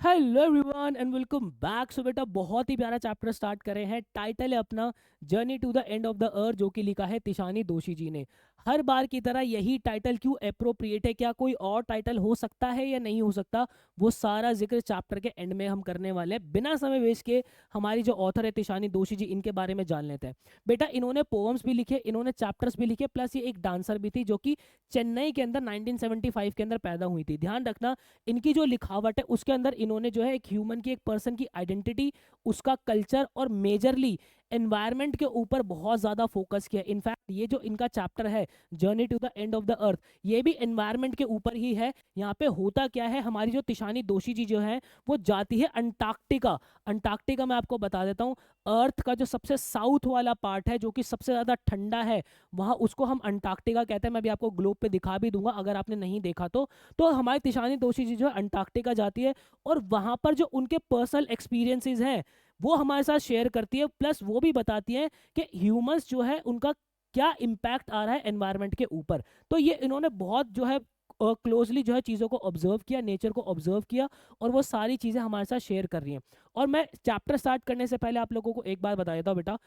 Hello everyone and welcome back. So बेटा बहुत ही प्यारा चैप्टर स्टार्ट करे हैं। टाइटल है अपना journey to the end of the earth, जो कि लिखा है तिशानी दोशी जी ने। हर बार की तरह यही टाइटल क्यों अप्रोप्रिएट है, क्या कोई और टाइटल हो सकता है या नहीं हो सकता, वो सारा जिक्र चैप्टर के एंड में हम करने वाले हैं। बिना समय वेस्ट के हमारी जो ऑथर है तिशानी दोशी जी, इनके बारे में जान लेते हैं। बेटा इन्होंने पोएम्स भी लिखे, इन्होंने चैप्टर्स भी लिखे, प्लस ये एक डांसर भी थी जो कि चेन्नई के अंदर 1975 के अंदर पैदा हुई थी। ध्यान रखना, इनकी जो लिखावट है उसके अंदर इन्होंने जो है एक ह्यूमन की, एक पर्सन की आइडेंटिटी, उसका कल्चर और मेजरली एनवायरनमेंट के ऊपर बहुत ज़्यादा फोकस किया। इनफैक्ट ये जो इनका चैप्टर है journey to the end of the earth, ये भी एनवायरनमेंट के ऊपर ही है। यहाँ पे होता क्या है, हमारी जो तिशानी दोशी जी जो है वो जाती है अंटार्कटिका। अंटार्कटिका मैं आपको बता देता हूँ, अर्थ का जो सबसे साउथ वाला पार्ट है, जो कि सबसे ज़्यादा ठंडा है, वहाँ उसको हम अंटार्कटिका कहते हैं। मैं भी आपको ग्लोब पे दिखा भी दूंगा अगर आपने नहीं देखा तो हमारी तिशानी दोशी जी जो है अंटार्कटिका जाती है और वहां पर जो उनके पर्सनल एक्सपीरियंसेस हैं वो हमारे साथ शेयर करती है। प्लस वो भी बताती है कि ह्यूमंस जो है उनका क्या इम्पैक्ट आ रहा है एनवायरनमेंट के ऊपर। तो ये इन्होंने बहुत जो है क्लोजली जो है चीज़ों को ऑब्जर्व किया, नेचर को ऑब्जर्व किया, और वो सारी चीज़ें हमारे साथ शेयर कर रही हैं। और मैं चैप्टर स्टार्ट करने से पहले आप लोगों को एक बात बता देता हूँ बेटा,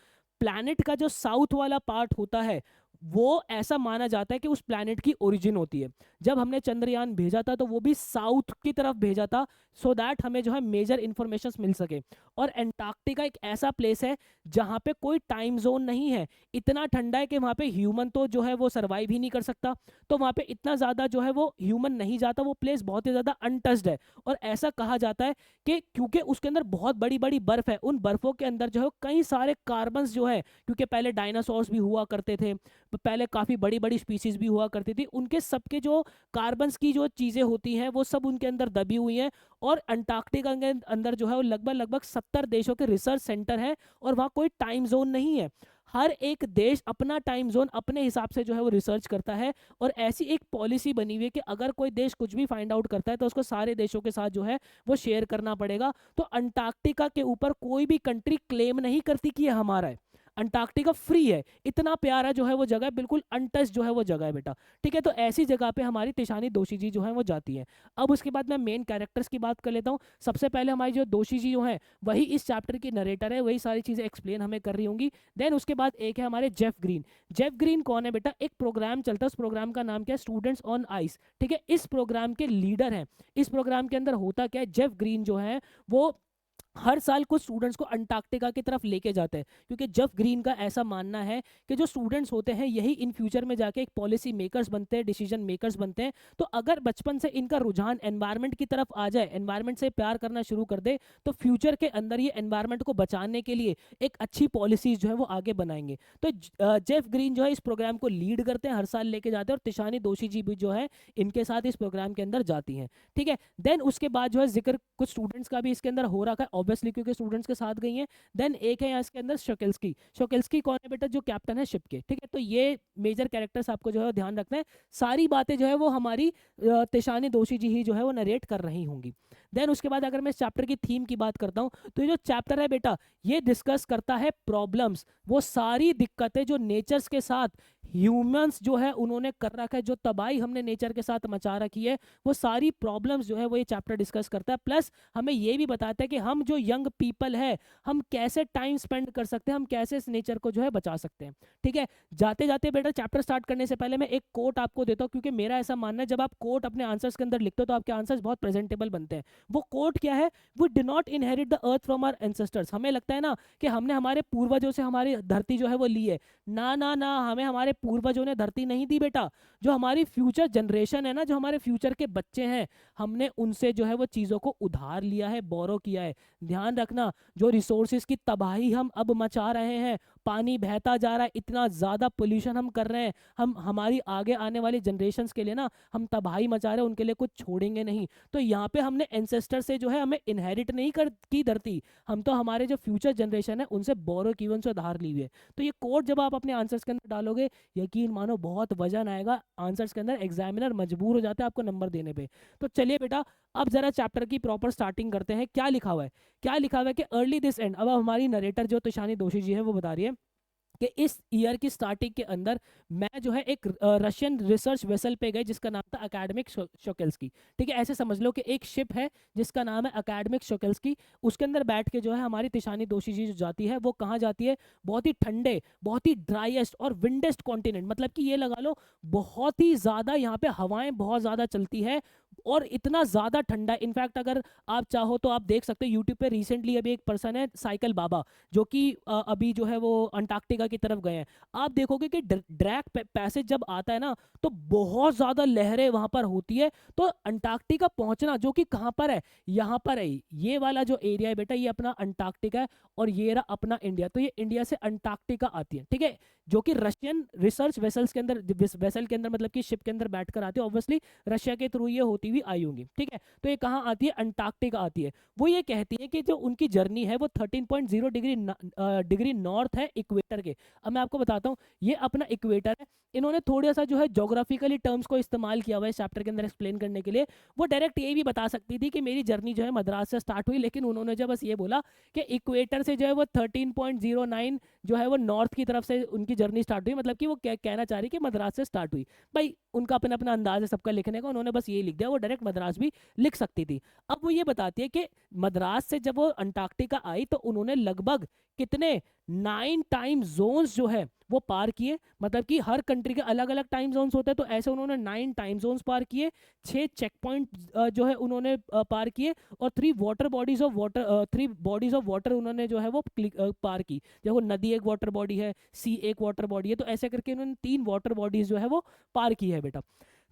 प्लैनेट का जो साउथ वाला पार्ट होता है वो ऐसा माना जाता है कि उस प्लैनेट की ओरिजिन होती है। जब हमने चंद्रयान भेजा था तो वो भी साउथ की तरफ भेजा था, सो दैट हमें जो है मेजर इंफॉर्मेशन मिल सके। और एंटार्क्टिका एक ऐसा प्लेस है जहाँ पे कोई टाइम जोन नहीं है। इतना ठंडा है कि वहाँ पे ह्यूमन तो जो है वो सर्वाइव ही नहीं कर सकता। तो वहाँ पे इतना ज़्यादा जो है वो ह्यूमन नहीं जाता, वो प्लेस बहुत ही ज़्यादा अनटच्ड है। और ऐसा कहा जाता है कि क्योंकि उसके अंदर बहुत बड़ी बड़ी बर्फ है, उन बर्फों के अंदर जो है कई सारे कार्बन्स जो है, क्योंकि पहले डायनासोर्स भी हुआ करते थे, पहले काफ़ी बड़ी बड़ी स्पीसीज भी हुआ करती थी, उनके सबके जो कार्बन्स की जो चीज़ें होती हैं वो सब उनके अंदर दबी हुई हैं। और अंटार्कटिका के अंदर जो है वो लगभग लगभग 70 देशों के रिसर्च सेंटर है, और वहाँ कोई टाइम जोन नहीं है। हर एक देश अपना टाइम जोन अपने हिसाब से जो है वो रिसर्च करता है। और ऐसी एक पॉलिसी बनी हुई है कि अगर कोई देश कुछ भी फाइंड आउट करता है तो उसको सारे देशों के साथ जो है वो शेयर करना पड़ेगा। तो अंटार्कटिका के ऊपर कोई भी कंट्री क्लेम नहीं करती कि ये हमारा है। अंटार्कटिका फ्री है, इतना प्यारा जो है वो जगह है, बिल्कुल अनटच जो है वो जगह है बेटा। ठीक है, तो ऐसी जगह पे हमारी तिशानी दोशी जी जो है वो जाती है। अब उसके बाद मैं मेन कैरेक्टर्स की बात कर लेता हूँ। सबसे पहले हमारी जो दोशी जी जो है वही इस चैप्टर की नरेटर है, वही सारी चीज़ें एक्सप्लेन हमें कर रही होंगी। देन उसके बाद एक है हमारे जेफ ग्रीन। जेफ ग्रीन कौन है बेटा, एक प्रोग्राम चलता है, उस प्रोग्राम का नाम क्या है, स्टूडेंट्स ऑन आइस। ठीक है, इस प्रोग्राम के लीडर हैं। इस प्रोग्राम के अंदर होता क्या है, जेफ ग्रीन जो है वो हर साल कुछ स्टूडेंट्स को अंटार्कटिका की तरफ लेके जाते हैं, क्योंकि जेफ ग्रीन का ऐसा मानना है कि जो स्टूडेंट्स होते हैं यही इन फ्यूचर में जाके एक पॉलिसी मेकर्स बनते हैं, डिसीजन मेकर्स बनते हैं। तो अगर बचपन से इनका रुझान एनवायरनमेंट की तरफ आ जाए, एनवायरनमेंट से प्यार करना शुरू कर दे, तो फ्यूचर के अंदर ये एनवायरनमेंट को बचाने के लिए एक अच्छी पॉलिसीज जो है वो आगे बनाएंगे। तो जेफ ग्रीन जो है इस प्रोग्राम को लीड करते हैं, हर साल लेके जाते हैं, और तिशानी दोशी जी भी जो है इनके साथ इस प्रोग्राम के अंदर जाती हैं। ठीक है, देन उसके बाद जो है जिक्र कुछ स्टूडेंट्स का भी इसके अंदर हो रखा है, ऑब्वियसली क्योंकि स्टूडेंट्स के साथ गई हैं। देन एक है यहाँ इसके अंदर शकेल्स्की। शकेल्स्की कौन है बेटा, जो कैप्टन है शिप के। ठीक है, तो ये मेजर कैरेक्टर्स आपको जो है ध्यान रखना है। सारी बातें जो है वो हमारी तिशानी दोशी जी ही जो है वो नरेट कर रही होंगी। देन उसके बाद अगर मैं इस चैप्टर की थीम की बात करता हूँ, तो ये जो चैप्टर है बेटा ये डिस्कस करता है प्रॉब्लम्स, वो सारी दिक्कतें जो नेचर्स के साथ ह्यूमंस जो है उन्होंने कर रखा है, जो तबाही हमने नेचर के साथ मचा रखी है, वो सारी प्रॉब्लम्स जो है वो ये चैप्टर डिस्कस करता है। प्लस हमें ये भी बताता है कि हम जो यंग पीपल है हम कैसे टाइम स्पेंड कर सकते हैं, हम कैसे इस नेचर को जो है बचा सकते हैं। ठीक है, जाते जाते बेटा चैप्टर स्टार्ट करने से पहले मैं एक कोट आपको देता हूँ, क्योंकि मेरा ऐसा मानना है जब आप कोट अपने आंसर्स के अंदर लिखते हो तो आपके आंसर्स बहुत प्रेजेंटेबल बनते हैं। वो कोट क्या है, we do not inherit the earth from our ancestors. हमें लगता है ना कि हमने हमारे पूर्वजों से हमारी धरती जो है वो ली है। ना ना ना, हमें हमारे पूर्वजों ने धरती नहीं दी बेटा। जो हमारी फ्यूचर जनरेशन है ना, जो हमारे फ्यूचर के बच्चे हैं, हमने उनसे जो है वो चीज़ों को उधार लिया है, बोरो किया है। ध्यान रखना, जो रिसोर्सेज की तबाही हम अब मचा रहे हैं, पानी बहता जा रहा है, इतना ज़्यादा पोल्यूशन हम कर रहे हैं, हम हमारी आगे आने वाली जनरेशन्स के लिए ना हम तबाही मचा रहे हैं, उनके लिए कुछ छोड़ेंगे नहीं। तो यहाँ पे हमने एंसेस्टर से जो है हमें इनहेरिट नहीं कर की धरती, हम तो हमारे जो फ्यूचर जनरेशन है उनसे बोरो की, उनसे उधार ली हुई है। तो ये कोड जब आप अपने आंसर्स के अंदर डालोगे, यकीन मानो बहुत वजन आएगा आंसर्स के अंदर, एग्जामिनर मजबूर हो जाता है आपको नंबर देने पे। तो चलिए बेटा अब जरा चैप्टर की प्रॉपर स्टार्टिंग करते हैं। क्या लिखा हुआ है, क्या लिखा हुआ है कि अर्ली दिस एंड, अब हमारी नरेटर जो तिशानी दोशी जी है वो बता रही है कि इस ईयर की स्टार्टिंग के अंदर मैं जो है एक रशियन रिसर्च वेसल पे गए जिसका नाम था अकेडमिक शोकेल्स्की। ठीक है, ऐसे समझ लो कि एक शिप है जिसका नाम है अकेडमिक शोकेल्स्की। उसके अंदर बैठ के जो है हमारी तिशानी दोषी जी जो जाती है वो कहाँ जाती है, बहुत ही ठंडे, बहुत ही ड्राइएस्ट और विंडेस्ट कॉन्टिनेंट, मतलब कि ये लगा लो बहुत ही ज्यादा यहाँ पे हवाएं बहुत ज्यादा चलती है और इतना ज्यादा ठंडा। इनफैक्ट अगर आप चाहो तो आप देख सकते हो यूट्यूब पे रिसेंटली अभी एक पर्सन है साइकिल बाबा जो कि अभी जो है वो अंटार्कटिका की तरफ गए हैं। आप देखोगे कि ड्रैक पैसेज जब आता है ना तो बहुत ज्यादा लहरें वहां पर होती है। तो अंटार्कटिका पहुंचना जो कि कहाँ पर है, यहाँ पर है, ये वाला जो एरिया है बेटा ये अपना अंटार्कटिका है और ये रहा अपना इंडिया। तो ये इंडिया से अंटार्कटिका आती है, ठीक है, जो कि रशियन रिसर्च वेसल्स के अंदर, वेसल के अंदर मतलब कि शिप के अंदर बैठकर आती है। ऑब्वियसली रशिया के थ्रू ये होती हुई आई होंगी, ठीक है। तो ये कहाँ आती है, अंटार्कटिका आती है। वो ये कहती है कि जो उनकी जर्नी है वो 13.0 डिग्री नॉर्थ है इक्वेटर के। अब मैं आपको बताता हूँ ये अपना इक्वेटर है। इन्होंने थोड़ा सा जो है जोग्राफिकली टर्म्स को इस्तेमाल किया हुआ है इस चैप्टर के अंदर एक्सप्लेन करने के लिए। वो डायरेक्ट ये भी बता सकती थी कि मेरी जर्नी जो है मद्रास से स्टार्ट हुई, लेकिन उन्होंने जब बस ये बोला कि इक्वेटर से जो है वो 13.09 जो है वो नॉर्थ की तरफ से उनकी जर्नी स्टार्ट हुई, मतलब कि वो कहना चाह रही कि मद्रास से स्टार्ट हुई। भाई उनका अपना अपना अंदाज है सबका लिखने का, उन्होंने बस ये लिख दिया, वो डायरेक्ट मद्रास भी लिख सकती थी। अब वो ये बताती है कि मद्रास से जब वो अंटार्कटिका आई तो उन्होंने लगभग कितने 9 टाइम जोन्स जो है वो पार किए, मतलब कि हर कंट्री के अलग अलग टाइम जोन्स होते हैं, तो ऐसे उन्होंने 9 टाइम जोन्स पार किए, 6 चेक पॉइंट जो है उन्होंने पार किए और 3 बॉडीज ऑफ वाटर उन्होंने जो है वो पार की। देखो नदी एक वाटर बॉडी है, सी एक वाटर बॉडी है, तो ऐसे करके उन्होंने 3 वाटर बॉडीज जो है वो पार की है बेटा।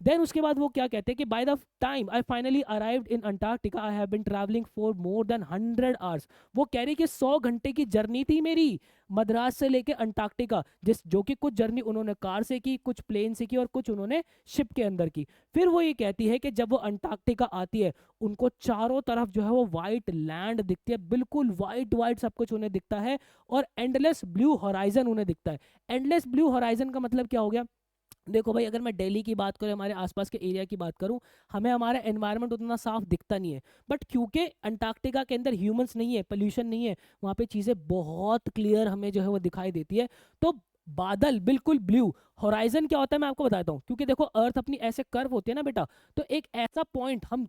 देन उसके बाद वो क्या कहते हैं कि by the time I finally arrived in Antarctica I have been travelling for more than 100 hours. वो कह रही कि 100 घंटे की जर्नी थी मेरी मद्रास से लेके अंटार्कटिका, जिस जो कि कुछ जर्नी उन्होंने कार से की, कुछ प्लेन से की और कुछ उन्होंने शिप के अंदर की। फिर वो ये कहती है कि जब वो अंटार्कटिका आती है उनको चारों तरफ जो है वो वाइट लैंड दिखती है, बिल्कुल वाइट वाइट सब कुछ उन्हें दिखता है और एंडलेस ब्लू हॉराइजन उन्हें दिखता है। एंडलेस ब्लू हॉराइजन का मतलब क्या हो गया, देखो भाई अगर मैं दिल्ली की बात करूं, हमारे आसपास के एरिया की बात करूं, हमें हमारा एनवायरनमेंट उतना साफ दिखता नहीं है, बट क्योंकि अंटार्कटिका के अंदर ह्यूमंस नहीं है, पोल्यूशन नहीं है, वहाँ पे चीज़ें बहुत क्लियर हमें जो है वो दिखाई देती है। तो बादल बिल्कुल ब्लू, होराइजन क्या होता है मैं आपको बताता हूँ, क्योंकि देखो अर्थ अपनी ऐसे कर्व होती है ना बेटा, तो एक ऐसा पॉइंट हम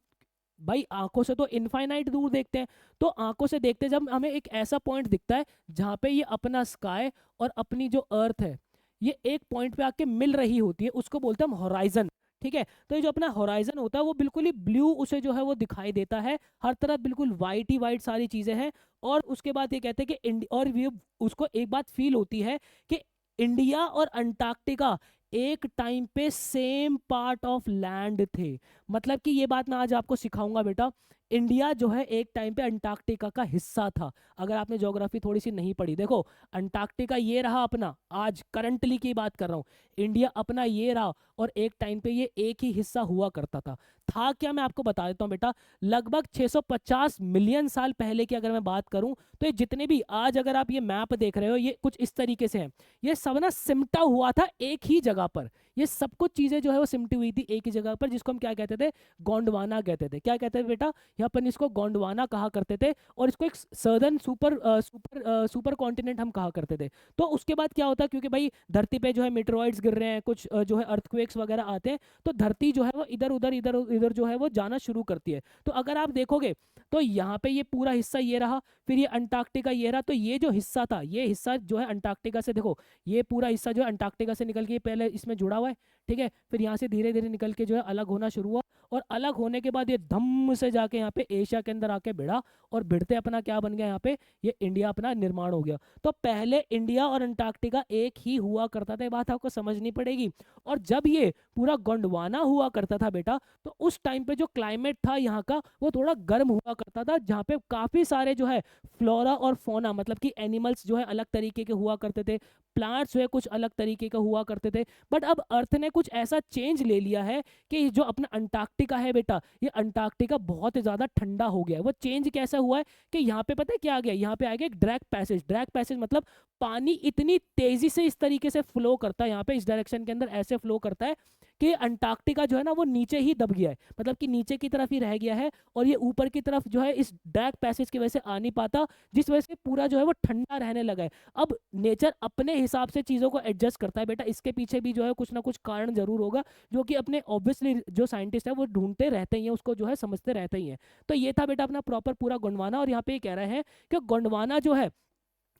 भाई आंखों से तो इनफाइनाइट दूर देखते हैं, तो आंखों से देखते जब हमें एक ऐसा पॉइंट दिखता है जहाँ पे ये अपना स्काई और अपनी जो अर्थ है ये एक पॉइंट पे आके मिल रही होती है, उसको बोलते हैं हम होराइजन। ठीक है, तो ये जो अपना होराइजन होता है वो बिल्कुल ही ब्लू उसे जो है वो दिखाई देता है, हर तरफ बिल्कुल वाइट ही वाइट सारी चीजें हैं। और उसके बाद ये कहते हैं कि और ये उसको एक बात फील होती है कि इंडिया और अंटार्कटिका एक टाइम पे सेम पार्ट ऑफ लैंड थे। मतलब कि ये बात मैं आज आपको सिखाऊंगा बेटा, इंडिया जो है एक टाइम पे अंटार्कटिका का हिस्सा था। अगर आपने ज्योग्राफी थोड़ी सी नहीं पढ़ी, देखो अंटार्कटिका ये रहा अपना, आज करंटली की बात कर रहा हूँ, इंडिया अपना ये रहा और एक टाइम पे ये एक ही हिस्सा हुआ करता था क्या, मैं आपको बता देता हूँ बेटा। लगभग 650 मिलियन साल पहले की अगर मैं बात करूं तो ये जितने भी आज अगर आप ये मैप देख रहे हो ये कुछ इस तरीके से है, ये सब ना सिमटा हुआ था एक ही जगह पर। ये सब कुछ चीजें जो है वो सिमटी हुई थी एक ही जगह पर, जिसको हम क्या कहते थे, गोंडवाना कहते थे। क्या कहते थे बेटा, यहाँ पर इसको गोंडवाना कहा करते थे और इसको एक सदर्न सुपर कॉन्टिनेंट हम कहा करते थे। तो उसके बाद क्या होता, क्योंकि भाई धरती पे जो है मेटेरॉइड्स गिर रहे हैं, कुछ जो है अर्थक्वेक्स वगैरह आते हैं, तो धरती जो है वो इधर जो है वो जाना शुरू करती है। तो अगर आप देखोगे तो यहाँ पे ये पूरा हिस्सा ये रहा, फिर ये अंटार्कटिका ये रहा, तो ये जो हिस्सा था ये हिस्सा जो है अंटार्कटिका से, देखो ये पूरा हिस्सा जो है अंटार्कटिका से निकल के पहले इसमें जुड़ा हुआ है, ठीक है, फिर यहाँ से धीरे धीरे निकल के जो है अलग होना शुरू हुआ और अलग होने के बाद ये धम्म से जाके यहाँ पे एशिया के अंदर आके भिड़ा और भिड़ते अपना क्या बन गया, यहाँ पे ये इंडिया अपना निर्माण हो गया। तो पहले इंडिया और अंटार्कटिका एक ही हुआ करता था, ये बात आपको समझनी पड़ेगी। और जब ये पूरा गोंडवाना हुआ करता था बेटा, तो उस टाइम पे जो क्लाइमेट था यहाँ का वो थोड़ा गर्म हुआ करता था, जहाँ पे काफी सारे जो है फ्लोरा और फोना मतलब कि एनिमल्स जो है अलग तरीके के हुआ करते थे, प्लांट्स जो है कुछ अलग तरीके का हुआ करते थे। बट अब अर्थ ने कुछ ऐसा चेंज ले लिया है कि जो अपना अंटार्कटिका है बेटा, ये अंटार्कटिका बहुत ज्यादा ठंडा हो गया है। वो चेंज कैसा हुआ है कि यहाँ पे पता है क्या आ गया, यहाँ पे आ गया एक ड्रैग पैसेज मतलब पानी इतनी तेजी से इस तरीके से फ्लो करता है, यहाँ पे इस डायरेक्शन के अंदर ऐसे फ्लो करता है कि अंटार्कटिका जो है ना वो नीचे ही दब गया है, मतलब कि नीचे की तरफ ही रह गया है, और ये ऊपर की तरफ जो है इस ड्रैग पैसेज की वजह से आ नहीं पाता, जिस वजह से पूरा जो है वो ठंडा रहने लगा है। अब नेचर अपने हिसाब से चीज़ों को एडजस्ट करता है बेटा, इसके पीछे भी जो है कुछ ना कुछ कारण जरूर होगा, जो कि अपने ऑब्वियसली जो साइंटिस्ट है वो ढूंढते रहते ही हैं, उसको जो है समझते रहते ही हैं। तो ये था बेटा अपना प्रॉपर पूरा गोंडवाना, और यहाँ पे ये कह रहे हैं कि गोंडवाना जो है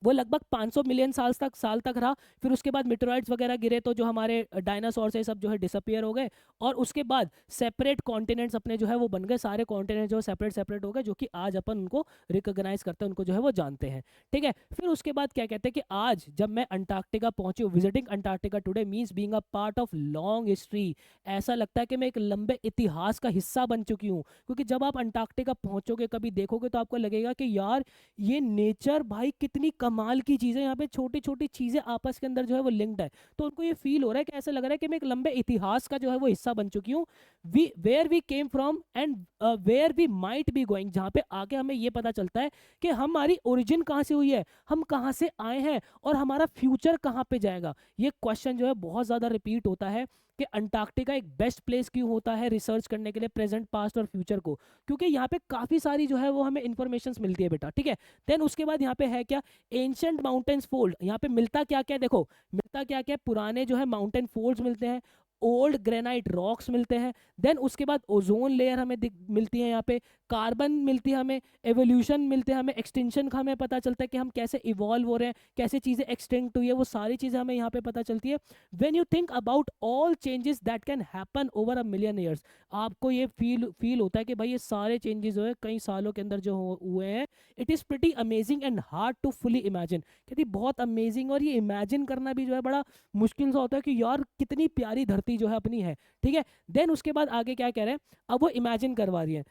वो लगभग 500 मिलियन साल तक रहा। फिर उसके बाद मिटेरॉइड्स वगैरह गिरे, तो जो हमारे डायनासोर से सब जो है डिसअपियर हो गए, और उसके बाद सेपरेट कॉन्टिनेंट्स अपने जो है वो बन गए, सारे कॉन्टिनेंट जो सेपरेट सेपरेट हो गए, जो कि आज अपन उनको रिकॉग्नाइज करते हैं, उनको जो है वो जानते हैं। ठीक है, फिर उसके बाद क्या कहते हैं कि आज जब मैं अंटार्कटिका पहुंची हूँ, visiting Antarctica today means being a part of long history, ऐसा लगता है कि मैं एक लंबे इतिहास का हिस्सा बन चुकी हूँ। क्योंकि जब आप अंटार्कटिका पहुंचोगे, कभी देखोगे, तो आपको लगेगा कि यार ये नेचर भाई कितनी कमाल की चीज़ है, यहाँ पे छोटी छोटी चीज़ें आपस के अंदर जो है वो लिंक्ड है। तो उनको ये फील हो रहा है कि ऐसा लग रहा है कि मैं एक लंबे इतिहास का जो है वो हिस्सा बन चुकी हूँ। We where we came from and where we might be going, जहाँ पे आके हमें ये पता चलता है कि हमारी ओरिजिन कहाँ से हुई है, हम कहाँ से आए हैं, और हमारा फ्यूचर कहाँ पे जाएगा। ये क्वेश्चन जो है बहुत ज़्यादा रिपीट होता है कि अंटार्कटिका एक बेस्ट प्लेस क्यों होता है रिसर्च करने के लिए प्रेजेंट, पास्ट और फ्यूचर को, क्योंकि यहाँ पे काफ़ी सारी जो है वो हमें इन्फॉर्मेशन मिलती है बेटा। ठीक है, देन उसके बाद यहाँ पे है क्या, एंशंट माउंटेन्स फोल्ड। यहाँ पे मिलता क्या क्या, देखो मिलता क्या क्या, पुराने जो है माउंटेन फोल्ड्स मिलते हैं, ओल्ड ग्रेनाइट रॉक्स मिलते हैं, देन उसके बाद ओजोन लेयर हमें मिलती है, यहाँ पे कार्बन मिलती है हमें, एवोल्यूशन मिलते हैं हमें, एक्सटिंक्शन का हमें पता चलता है कि हम कैसे इवॉल्व हो रहे हैं, कैसे चीज़ें एक्सटिंक्ट हुई है, वो सारी चीज़ें हमें यहाँ पे पता चलती है। When you think about all changes that can happen over a million years, आपको ये फील होता है कि भाई ये सारे चेंजेस जो है कई सालों के अंदर जो हुए हैं, it is pretty amazing and hard to fully imagine. कहती बहुत अमेजिंग, और ये इमेजिन करना भी जो है बड़ा मुश्किल सा होता है कि यार कितनी प्यारी धरती जो है अपनी है। ठीक है, देन उसके बाद आगे क्या कह रहे हैं, अब वो इमेजिन करवा रही है।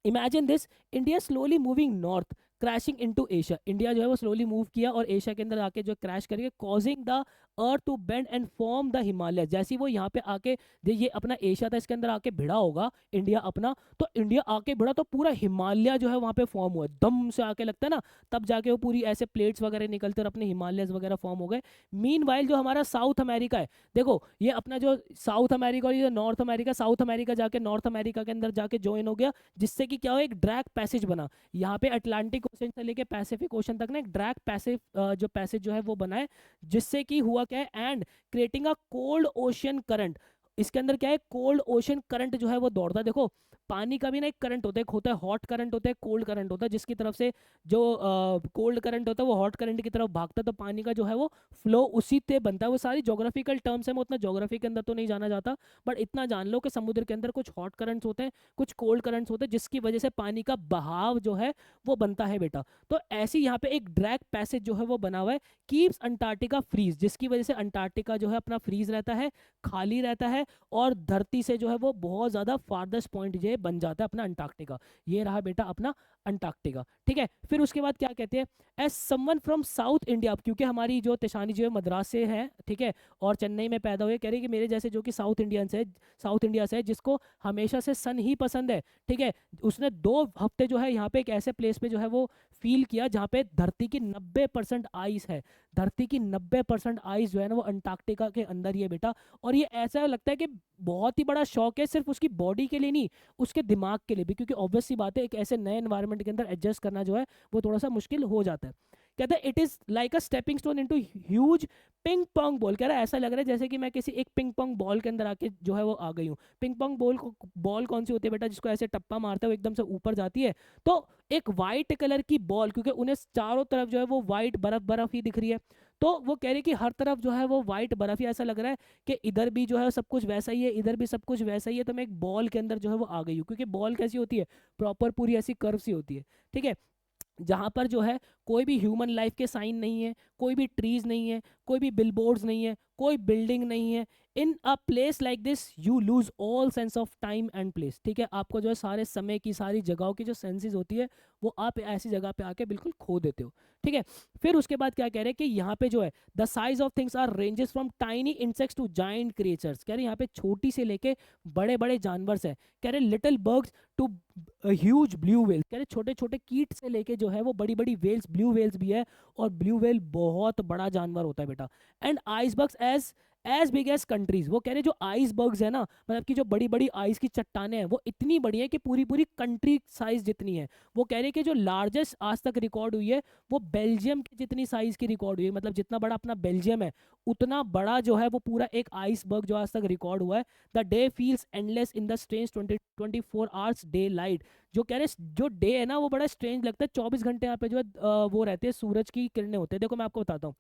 Imagine this, India slowly moving north crashing into Asia, India जो है वो स्लोली मूव किया और एशिया के अंदर आके जो क्रैश करके causing the earth to bend and form the Himalaya. जैसे ही वो यहाँ पे आके ये अपना एशिया था, इसके अंदर आके भिड़ा होगा इंडिया अपना, तो इंडिया आके भिड़ा तो पूरा हिमालय जो है वहाँ पे फॉर्म हुआ, दम से आके लगता है ना, तब जाके वो पूरी ऐसे प्लेट्स वगैरह निकलते और अपने हिमालयस वगैरह फॉर्म हो गए। मीन वाइल जो हमारा साउथ अमेरिका है, देखो ये अपना जो साउथ अमेरिका और ये नॉर्थ अमेरिका, साउथ अमेरिका जाके नॉर्थ अमेरिका के अंदर जाके ज्वाइन हो गया, जिससे कि क्या हो, एक ड्रैग पैसेज बना। यहाँ पे अटलांटिक ओशन से लेके पैसिफिक ओशन तक ना एक ड्रैग पैसेज जो पैसेज जो है वो बना है, जिससे कि हुआ क्या है, and creating a cold ocean current. इसके अंदर क्या है, कोल्ड ओशन करंट जो है वो दौड़ता है। देखो पानी का भी ना एक करंट होता है, एक होता है हॉट करंट, होता है कोल्ड करंट होता है, जिसकी तरफ से जो कोल्ड करंट होता है वो हॉट करंट की तरफ भागता है, तो पानी का जो है वो फ्लो उसी से बनता है। वो सारी जोग्राफिकल टर्म्स है, मैं उतना जोग्राफी के अंदर तो नहीं जाना जाता, बट इतना जान लो कि समुद्र के अंदर कुछ हॉट करंट्स होते हैं, कुछ कोल्ड करंट्स होते हैं, जिसकी वजह से पानी का बहाव जो है वो बनता है बेटा। तो ऐसी यहाँ पे एक ड्रैग पैसेज जो है वो बना हुआ है, कीप्स अंटार्कटिका फ्रीज, जिसकी वजह से अंटार्कटिका जो है अपना फ्रीज रहता है, खाली रहता है, और धरती से जो है वो बहुत ज्यादा फार्देस्ट पॉइंट जो बन जाता है अपना अंटार्कटिका। ये रहा बेटा अपना अंटार्कटिका। ठीक है, फिर उसके बाद क्या कहते हैं, as someone from South India, क्योंकि हमारी जो तिशानी जो है मद्रास से है, ठीक है, और चेन्नई में पैदा हुए, कह रही कि मेरे जैसे जो कि साउथ इंडियन से, साउथ इंडिया से, जिसको हमेशा से सन ही पसंद है, ठीक है, उसने 2 हफ्ते जो है यहाँ पे एक ऐसे प्लेस पे जो है वो फील किया जहाँ पे धरती की 90% आइस है, धरती की 90% आइस जो है ना वो अंटार्कटिका के अंदर ही है बेटा। और ये ऐसा लगता है कि बहुत ही बड़ा शौक है, सिर्फ उसकी बॉडी के लिए नहीं, उसके दिमाग के लिए भी, क्योंकि ऑब्वियस सी बात है एक ऐसे नए एनवायरनमेंट के अंदर एडजस्ट करना जो है वो थोड़ा सा मुश्किल हो जाता है। कहता है it is like a stepping stone into huge ping pong ball. कह रहा है ऐसा लग रहा है जैसे कि मैं किसी एक पिंग पोंग बॉल के अंदर आके जो है वो आ गई हूँ। पिंग पोंग बॉल कौन सी होती है बेटा, जिसको ऐसे टप्पा मारते हो एकदम से ऊपर जाती है, तो एक वाइट कलर की बॉल, क्योंकि उन्हें चारों तरफ जो है वो वाइट बर्फ बर्फ ही दिख रही है, तो वो कह रही कि हर तरफ जो है वो वाइट बर्फ ही, ऐसा लग रहा है कि इधर भी जो है सब कुछ वैसा ही है, इधर भी सब कुछ वैसा ही है, तो मैं एक बॉल के अंदर जो है वो आ गई हूँ। क्योंकि बॉल कैसी होती है, प्रॉपर पूरी ऐसी कर्व सी होती है, ठीक है, जहाँ पर जो है कोई भी ह्यूमन लाइफ के साइन नहीं है, कोई भी ट्रीज नहीं है, कोई भी बिलबोर्ड्स नहीं है, कोई बिल्डिंग नहीं है। In a place like this you lose all sense of time and place. ठीक है, आपको जो है सारे समय की, सारी जगहों की जो सेंसेस होती है वो आप ऐसी जगह पे आके बिल्कुल खो देते हो। ठीक है, फिर उसके बाद क्या कह रहे हैं कि यहाँ पे जो है the size of things are ranges from tiny insects to giant creatures. कह रहे यहाँ पे छोटी से लेके बड़े बड़े जानवर है, कह रहे little birds to huge blue whales. कह रहे छोटे छोटे कीट से लेके जो है वो बड़ी बड़ी वेल्स, ब्लू वेल्स भी है, और ब्लू वेल बहुत बड़ा जानवर होता है बेटा। And icebergs as big as countries. वो कह रहे जो आइसबर्ग्स है ना, मतलब कि जो बड़ी बड़ी आइस की चट्टाने हैं वो इतनी बड़ी है कि पूरी पूरी कंट्री साइज जितनी है। वो कह रहे कि जो लार्जेस्ट आज तक रिकॉर्ड हुई है वो बेल्जियम की जितनी साइज की रिकॉर्ड हुई है, मतलब जितना बड़ा अपना बेल्जियम है उतना बड़ा जो है वो पूरा एक आइसबर्ग जो आज तक रिकॉर्ड हुआ है। The day feels endless in the strange 24 hours day light. जो कह रहे जो डे है ना वो बड़ा स्ट्रेंज लगता है, 24 घंटे यहाँ पे जो है वो रहते हैं, सूरज की किरणें होते हैं। देखो मैं आपको बताता हूँ,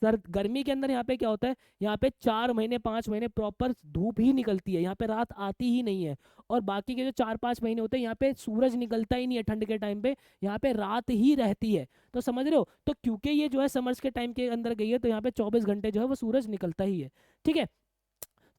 सर गर्मी के अंदर यहाँ पे क्या होता है, यहाँ पे 4 महीने 5 महीने प्रॉपर धूप ही निकलती है, यहाँ पे रात आती ही नहीं है। और बाकी के जो 4 5 महीने होते हैं यहाँ पे सूरज निकलता ही नहीं है ठंड के टाइम पे, यहाँ पे रात ही रहती है। तो समझ रहे हो, तो क्योंकि ये जो है समर्स के टाइम के अंदर गई है तो यहाँ पे 24 घंटे जो है वो सूरज निकलता ही है। ठीक है,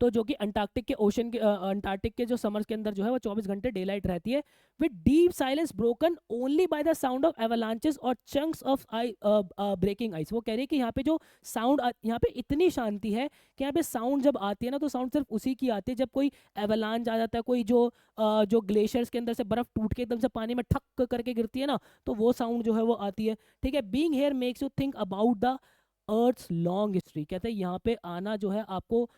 तो जो कि अंटार्कटिक के ओशन के अंटार्कटिक के जो समर्स के अंदर जो है वो 24 घंटे डे लाइट रहती है, with deep silence broken only by the sound of avalanches और chunks of I breaking ice. वो कह रही है कि यहाँ पे जो साउंड, यहाँ पे इतनी शांति है कि यहाँ पे साउंड जब आती है ना तो साउंड सिर्फ उसी की आती है जब कोई एवलांच आ जाता है, कोई जो ग्लेशियर्स के अंदर से बर्फ टूट के एकदम से पानी में ठक करके गिरती है ना, तो वो साउंड जो है वो आती है। ठीक है, being here makes you think about the earth's long history. कहते हैं यहाँ पे आना जो है आपको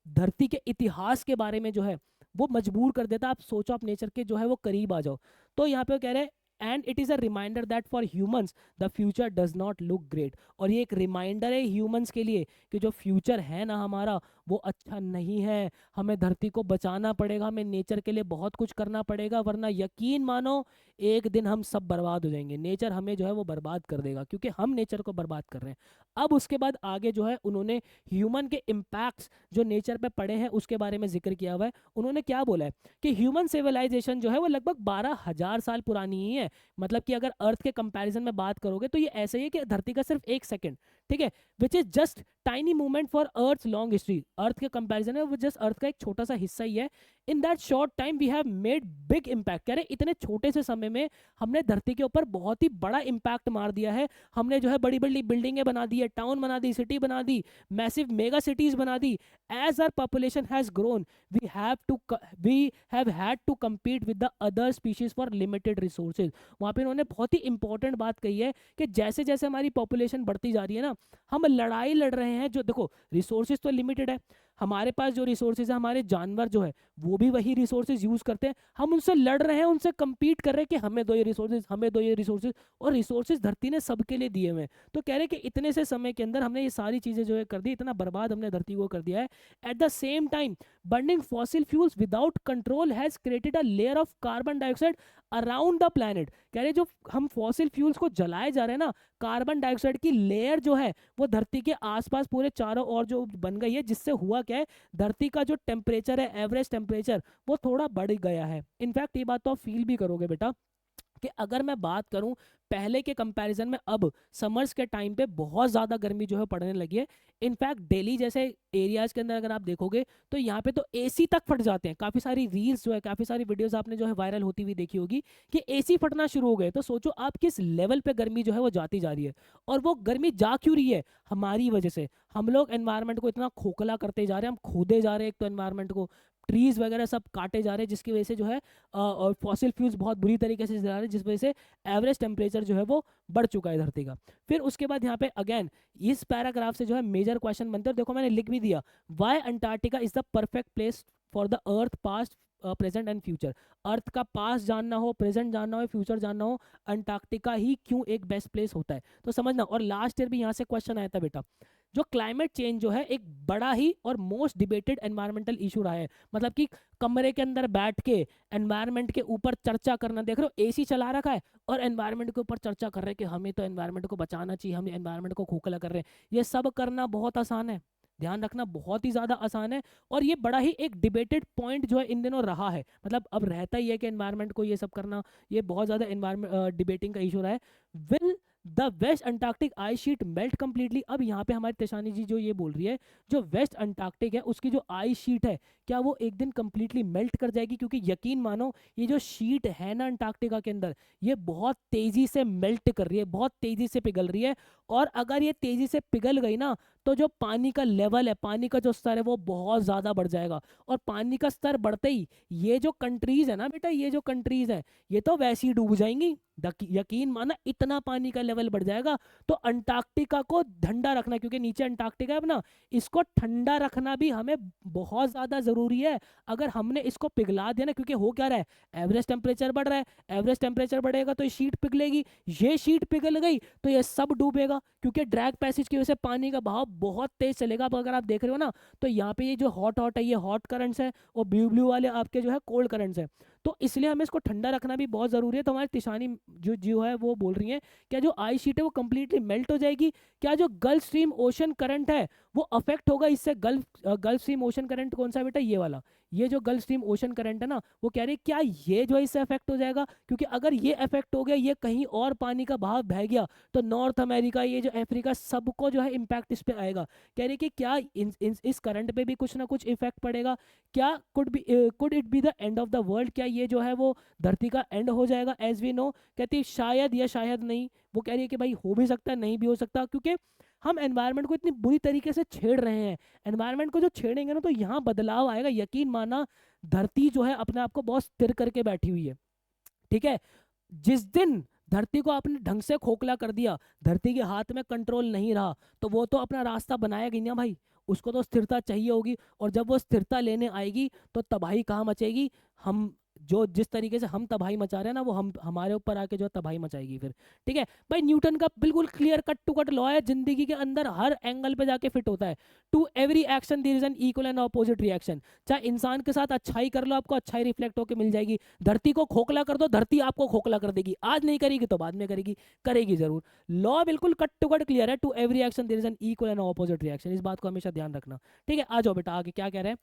धरती के इतिहास के बारे में जो है वो मजबूर कर देता है, आप सोचो, आप नेचर के जो है वो करीब आ जाओ। तो यहाँ पे वो कह रहे हैं and it is a reminder that for humans the future does not look great. और ये एक रिमाइंडर है ह्यूमंस के लिए कि जो फ्यूचर है ना हमारा वो अच्छा नहीं है, हमें धरती को बचाना पड़ेगा, हमें नेचर के लिए बहुत कुछ करना पड़ेगा, वरना यकीन मानो एक दिन हम सब बर्बाद हो जाएंगे, नेचर हमें जो है वो बर्बाद कर देगा क्योंकि हम नेचर को बर्बाद कर रहे हैं। अब उसके बाद आगे जो है उन्होंने ह्यूमन के इम्पैक्ट्स जो नेचर पे पड़े हैं उसके बारे में जिक्र किया हुआ है। उन्होंने क्या बोला है कि ह्यूमन सिविलाइजेशन जो है वो लगभग 12,000 साल पुरानी ही है। मतलब कि अगर अर्थ के कंपैरिजन में बात करोगे तो ये ऐसे ही है कि धरती का सिर्फ 1 सेकंड, ठीक है, which is just tiny movement for earth long history. Earth के कंपैरिजन में वो जस्ट अर्थ का एक छोटा सा हिस्सा ही है। In that short time we have made big impact. कह रहे इतने छोटे से समय में हमने धरती के ऊपर बहुत ही बड़ा इम्पैक्ट मार दिया है। हमने जो है बड़ी बड़ी बिल्डिंगें बना दी है, टाउन बना दी, सिटी बना दी, मैसिव मेगा सिटीज बना दी। As our population has grown we have had to compete with the other species for limited resources। वहाँ पे उन्होंने बहुत ही इंपॉर्टेंट बात कही है कि जैसे जैसे हमारी पॉपुलेशन बढ़ती जा रही है ना, हम लड़ाई लड़ रहे हैं। जो देखो रिसोर्सेज तो लिमिटेड है, हमारे पास जो रिसोर्सेज है, हमारे जानवर जो है वो भी वही रिसोर्सेज यूज करते हैं, हम उनसे लड़ रहे हैं, उनसे compete कर रहे हैं कि हमें दो ये रिसोर्सेज, हमें दो ये रिसोर्सेज। और रिसोर्सेज धरती ने सबके लिए दिए हुए हैं। तो कह रहे हैं कि इतने से समय के अंदर हमने ये सारी चीजें जो है कर दी, इतना बर्बाद हमने धरती को कर दिया है। At the same time burning fossil fuels without control has created a layer of carbon dioxide around the planet। कह रहे जो हम फॉसिल फ्यूल्स को जलाए जा रहे हैं ना, कार्बन डाइऑक्साइड की लेयर जो है वो धरती के आसपास पूरे चारों ओर जो बन गई है, जिससे हुआ क्या है, धरती का जो टेम्परेचर है, एवरेज टेम्परेचर, वो थोड़ा बढ़ गया है। इनफैक्ट ये बात तो आप फील भी करोगे बेटा कि अगर मैं बात करूं पहले के कंपैरिजन में अब समर्स के टाइम पे बहुत ज़्यादा गर्मी जो है पड़ने लगी है। इनफैक्ट दिल्ली जैसे एरियाज के अंदर अगर आप देखोगे तो यहाँ पे तो एसी तक फट जाते हैं। काफ़ी सारी रील्स जो है, काफ़ी सारी वीडियोस आपने जो है वायरल होती हुई देखी होगी कि एसी फटना शुरू हो गए। तो सोचो आप किस लेवल पे गर्मी जो है वो जाती जा रही है। और वो गर्मी जा क्यों रही है, हमारी वजह से। हम लोग एनवायरनमेंट को इतना खोखला करते जा रहे हैं, हम खोदे जा रहे हैं एक तो एनवायरनमेंट को, ट्रीज वगैरह सब काटे जा रहे हैं, जिसकी वजह से जो है और फॉसिल फ्यूल्स बहुत बुरी तरीके से जला रहे हैं, जिस वजह से एवरेज टेम्परेचर जो है वो बढ़ चुका है धरती का। फिर उसके बाद यहाँ पे अगेन इस पैराग्राफ से जो है मेजर क्वेश्चन बनते हैं। देखो मैंने लिख भी दिया, why Antarctica is the perfect place for the earth past present and future. Earth का पास्ट जानना हो, प्रेजेंट जानना हो, फ्यूचर जानना हो, अंटार्कटिका ही क्यों एक बेस्ट प्लेस होता है। तो समझना। और लास्ट ईयर भी यहाँ से क्वेश्चन आया था बेटा, जो क्लाइमेट चेंज जो है एक बड़ा ही और मोस्ट डिबेटेड एनवायरमेंटल इशू रहा है। मतलब कि कमरे के अंदर बैठ के एनवायरनमेंट के ऊपर चर्चा करना, देख रहे हो एसी चला रखा है और एनवायरनमेंट के ऊपर चर्चा कर रहे हैं कि हमें तो एनवायरनमेंट को बचाना चाहिए, हम एनवायरनमेंट को खोखला कर रहे हैं। ये सब करना बहुत आसान है, ध्यान रखना बहुत ही ज्यादा आसान है। और ये बड़ा ही एक डिबेटेड पॉइंट जो है इन दिनों रहा है, मतलब अब रहता ही है कि एनवायरनमेंट को ये सब करना, ये बहुत ज्यादा एनवायरनमेंट डिबेटिंग का इशू रहा है। Will the West Antarctic ice sheet melt completely. अब यहाँ पे हमारी तेशानी जी जो ये बोल रही है, जो वेस्ट अंटार्कटिक है उसकी जो आइस शीट है क्या वो एक दिन कंप्लीटली मेल्ट कर जाएगी। क्योंकि यकीन मानो ये जो शीट है ना अंटार्कटिका के अंदर, ये बहुत तेजी से मेल्ट कर रही है, बहुत तेजी से पिघल रही है। और अगर ये तेजी से पिघल गई ना तो जो पानी का लेवल है, पानी का जो स्तर है वो बहुत ज़्यादा बढ़ जाएगा। और पानी का स्तर बढ़ते ही ये जो कंट्रीज है ना बेटा, ये जो कंट्रीज है ये तो वैसे ही डूब जाएंगी। यकीन माना इतना पानी का लेवल बढ़ जाएगा। तो अंटार्कटिका को ठंडा रखना, क्योंकि नीचे अंटार्कटिका है अपना, इसको ठंडा रखना भी हमें बहुत ज़्यादा ज़रूरी है। अगर हमने इसको पिघला दिया ना, क्योंकि हो क्या रहा है, एवरेज टेम्परेचर बढ़ रहा है, एवरेज टेम्परेचर बढ़ेगा तो ये शीट पिघलेगी, ये शीट पिघल गई तो ये सब डूबेगा, क्योंकि ड्रैग पैसेज की वजह से पानी का बहाव बहुत तेज चलेगा। अब अगर आप देख रहे हो ना, तो यहाँ पे ये जो हॉट हॉट है ये हॉट करंट्स है, और ब्लू ब्लू वाले आपके जो है कोल्ड करंट्स है। तो इसलिए हमें इसको ठंडा रखना भी बहुत ज़रूरी है। तो हमारी तिशानी जो है वो बोल रही है, क्या जो आइस शीट है वो कंप्लीटली मेल्ट हो जाएगी, क्या जो गल्फ स्ट्रीम ओशन करंट है वो अफेक्ट होगा इससे। गल्फ स्ट्रीम ओशन करंट कौन सा है बेटा, ये वाला, ये जो गल्फ स्ट्रीम ओशन करंट है ना, वो कह रही है क्या ये जो है इससे अफेक्ट हो जाएगा, क्योंकि अगर ये अफेक्ट हो गया, ये कहीं और पानी का बहाव बह गया, तो नॉर्थ अमेरिका, ये जो अफ्रीका, सबको जो है इम्पैक्ट इस पे आएगा। कह रही है कि क्या इस करंट पे भी कुछ ना कुछ इफेक्ट पड़ेगा, क्या could it be the end of the world, क्या ये जो है वो धरती का एंड हो जाएगा एज वी नो। कहती है शायद या शायद नहीं। वो कह रही है कि भाई हो भी सकता है, नहीं भी हो सकता, क्योंकि हम एनवायरनमेंट को इतनी बुरी तरीके से छेड़ रहे हैं। एनवायरनमेंट को जो छेड़ेंगे ना, तो यहाँ बदलाव आएगा। यकीन माना धरती जो है अपने आप को बहुत स्थिर करके बैठी हुई है, ठीक है। जिस दिन धरती को आपने ढंग से खोखला कर दिया, धरती के हाथ में कंट्रोल नहीं रहा, तो वो तो अपना रास्ता बनाएगी ना भाई, उसको तो स्थिरता चाहिए होगी। और जब वो स्थिरता लेने आएगी तो तबाही कहाँ मचेगी, हम जो जिस तरीके से हम तबाही मचा रहे हैं ना, वो हम हमारे ऊपर आके जो तबाही मचाएगी फिर, ठीक है। भाई न्यूटन का बिल्कुल clear cut to cut law है, जिंदगी के अंदर हर एंगल पे जाके फिट होता है। To every action there is an equal and opposite reaction. चाहे इंसान के साथ अच्छाई कर लो, आपको अच्छाई रिफ्लेक्ट होकर मिल जाएगी। धरती को खोखला कर दो, धरती आपको खोखला कर देगी। आज नहीं करेगी तो बाद में करेगी, करेगी जरूर। लॉ बिल्कुल कट टू कट क्लियर है, to every action there is an equal and opposite reaction. इस बात को हमेशा ध्यान रखना, ठीक है। आ जाओ बेटा आगे क्या कह रहे हैं,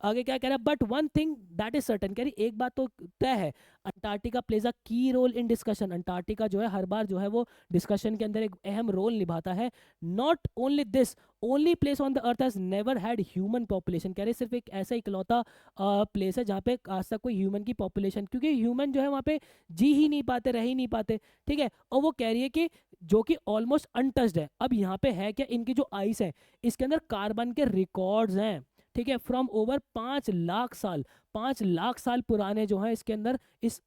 आगे क्या कह रहा है, but one thing that is certain, कह रही एक बात तो तय है, अंटार्कटिका प्लेज अ की रोल इन डिस्कशन। अंटार्कटिका जो है हर बार जो है वो डिस्कशन के अंदर एक अहम रोल निभाता है। Not only this, only place on the earth has never had human population. कह रहे सिर्फ एक ऐसा इकलौता प्लेस है जहाँ पे आज तक कोई ह्यूमन की पॉपुलेशन, क्योंकि ह्यूमन जो है वहाँ पे जी ही नहीं पाते, रह ही नहीं पाते, ठीक है। और वो कह रही है कि जो कि ऑलमोस्ट अनटच्ड है। अब यहाँ पे है क्या, इनकी जो आइस है इसके अंदर कार्बन के रिकॉर्ड्स हैं, ठीक है, फ्रॉम ओवर 5 लाख साल, 5 लाख साल पुराने जो है इसके अंदर इस